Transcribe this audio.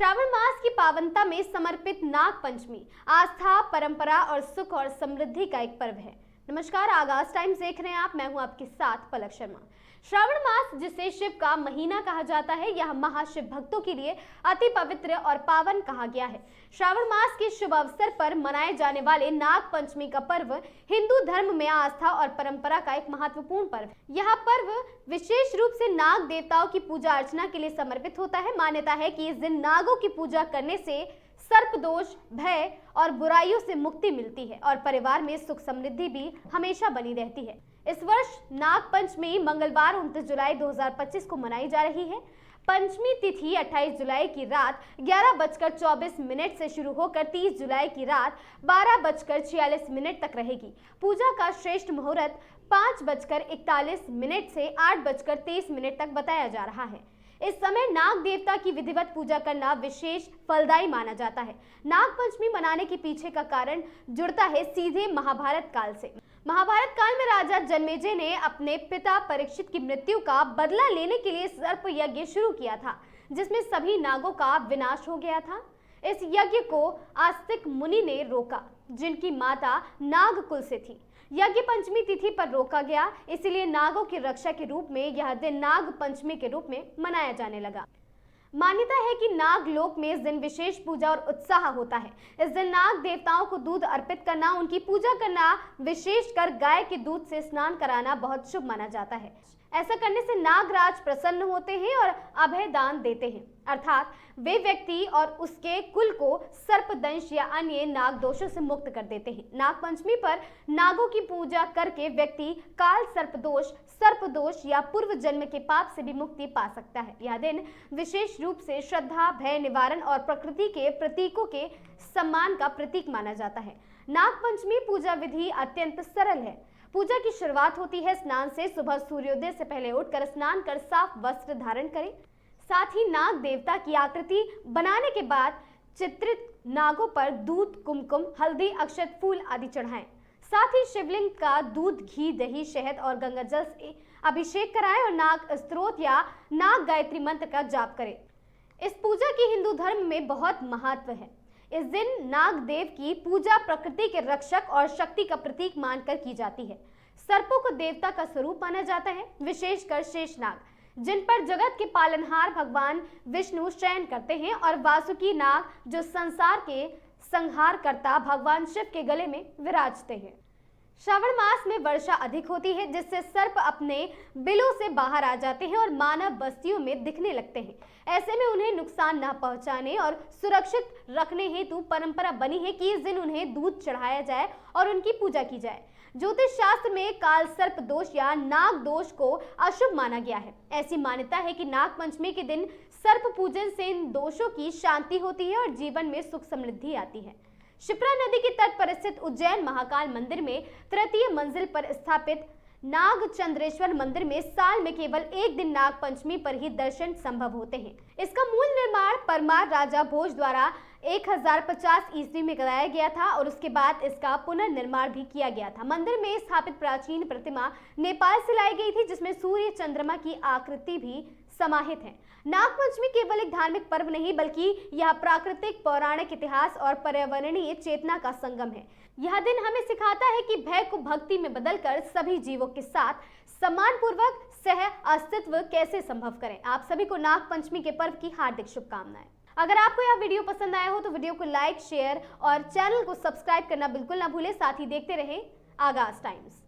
श्रावण मास की पावनता में समर्पित नाग पंचमी आस्था, परंपरा और सुख और समृद्धि का एक पर्व है। नमस्कार, आगाज टाइम्स देख रहे हैं आप। मैं हूं आपके साथ पलक शर्मा। श्रावण मास, जिसे शिव का महीना कहा जाता है, यह महाशिव भक्तों के लिए अति पवित्र और पावन कहा गया है। श्रावण मास के शुभ अवसर पर मनाए जाने वाले नाग पंचमी का पर्व हिंदू धर्म में आस्था और परंपरा का एक महत्वपूर्ण पर्व। यह पर्व विशेष रूप से नाग देवताओं की पूजा अर्चना के लिए समर्पित होता है। मान्यता है कि इस दिन नागों की पूजा करने से सर्प दोष, भय और बुराइयों से मुक्ति मिलती है और परिवार में सुख समृद्धि भी हमेशा बनी रहती है। इस वर्ष नाग पंचमी मंगलवार 29 जुलाई 2025 को मनाई जा रही है। पंचमी तिथि 28 जुलाई की रात 11:24 से शुरू होकर 30 जुलाई की रात 12:46 तक रहेगी। पूजा का श्रेष्ठ मुहूर्त 5:41 से 8:23 तक बताया जा रहा है। इस समय नाग देवता की विधिवत पूजा करना विशेष फलदायी माना जाता है। नाग पंचमी मनाने के पीछे का कारण जुड़ता है सीधे महाभारत काल से। महाभारत काल में राजा जन्मेजय ने अपने पिता परीक्षित की मृत्यु का बदला लेने के लिए सर्प यज्ञ शुरू किया था, जिसमें सभी नागों का विनाश हो गया था। इस यज्ञ को आस्तिक मुनि ने रोका, जिनकी माता नाग कुल से थी। यज्ञ पंचमी तिथि पर रोका गया, इसलिए नागों की रक्षा के रूप में यह दिन नाग पंचमी के रूप में मनाया जाने लगा। मान्यता है कि नाग लोक में इस दिन विशेष पूजा और उत्साह होता है। इस दिन नाग देवताओं को दूध अर्पित करना, उनकी पूजा करना, विशेषकर गाय के दूध से स्नान कराना बहुत शुभ माना जाता है। ऐसा करने से नागराज प्रसन्न होते हैं और अभय दान देते हैं, अर्थात वे व्यक्ति और उसके कुल को सर्पदंश या अन्य नाग दोषों से मुक्त कर देते हैं। नाग पंचमी पर नागों की पूजा करके व्यक्ति काल सर्प दोष या पूर्व जन्म के पाप से भी मुक्ति पा सकता है। यह दिन विशेष रूप से श्रद्धा, भय निवारण और प्रकृति के प्रतीकों के सम्मान का प्रतीक माना जाता है। नाग पंचमी पूजा विधि अत्यंत सरल है। पूजा की शुरुआत होती है स्नान से। सुबह सूर्योदय से पहले उठकर स्नान कर साफ वस्त्र धारण करें। साथ ही नाग देवता की आकृति बनाने के बाद चित्रित नागों पर दूध, कुमकुम, हल्दी, अक्षत, फूल आदि चढ़ाएं। साथ ही शिवलिंग का दूध, घी, दही, शहद और गंगा जल से अभिषेक कराएं और नाग स्तोत्र या नाग गायत्री मंत्र का जाप करें। इस पूजा की हिंदू धर्म में बहुत महत्व है। इस दिन नाग देव की पूजा प्रकृति के रक्षक और शक्ति का प्रतीक मानकर की जाती है। सर्पों को देवता का स्वरूप माना जाता है, विशेषकर शेषनाग, जिन पर जगत के पालनहार भगवान विष्णु शयन करते हैं, और वासुकी नाग, जो संसार के संहार करता भगवान शिव के गले में विराजते हैं। श्रावण मास में वर्षा अधिक होती है, जिससे सर्प अपने बिलों से बाहर आ जाते हैं और मानव बस्तियों में दिखने लगते हैं। ऐसे में उन्हें नुकसान न पहुंचाने और सुरक्षित रखने हेतु परंपरा बनी है कि इस दिन उन्हें दूध चढ़ाया जाए और उनकी पूजा की जाए। ज्योतिष शास्त्र में काल सर्प दोष या नाग दोष को अशुभ माना गया है। ऐसी मान्यता है कि नाग पंचमी के दिन सर्प पूजन से इन दोषों की शांति होती है और जीवन में सुख समृद्धि आती है। शिप्रा नदी के तट पर स्थित उज्जैन महाकाल मंदिर में तृतीय मंजिल पर स्थापित नागचंद्रेश्वर मंदिर में साल में केवल एक दिन नाग पंचमी पर ही दर्शन संभव होते हैं। इसका मूल निर्माण परमार राजा भोज द्वारा 1050 ईस्वी में कराया गया था और उसके बाद इसका पुनर्निर्माण भी किया गया था। मंदिर में स्थापित प्राचीन प्रतिमा नेपाल से लाई गई थी, जिसमें सूर्य चंद्रमा की आकृति भी समाहित है। नाग पंचमी केवल एक धार्मिक पर्व नहीं, बल्कि यह प्राकृतिक, पौराणिक इतिहास और पर्यावरणीय चेतना का संगम है। यह दिन हमें सिखाता है कि भय को भक्ति में बदलकर सभी जीवों के साथ सम्मानपूर्वक सह अस्तित्व कैसे संभव करें। आप सभी को नाग पंचमी के पर्व की हार्दिक शुभकामनाएं। अगर आपको यह वीडियो पसंद आया हो तो वीडियो को लाइक, शेयर और चैनल को सब्सक्राइब करना बिल्कुल ना भूलें। साथ ही देखते रहें आगाज टाइम्स।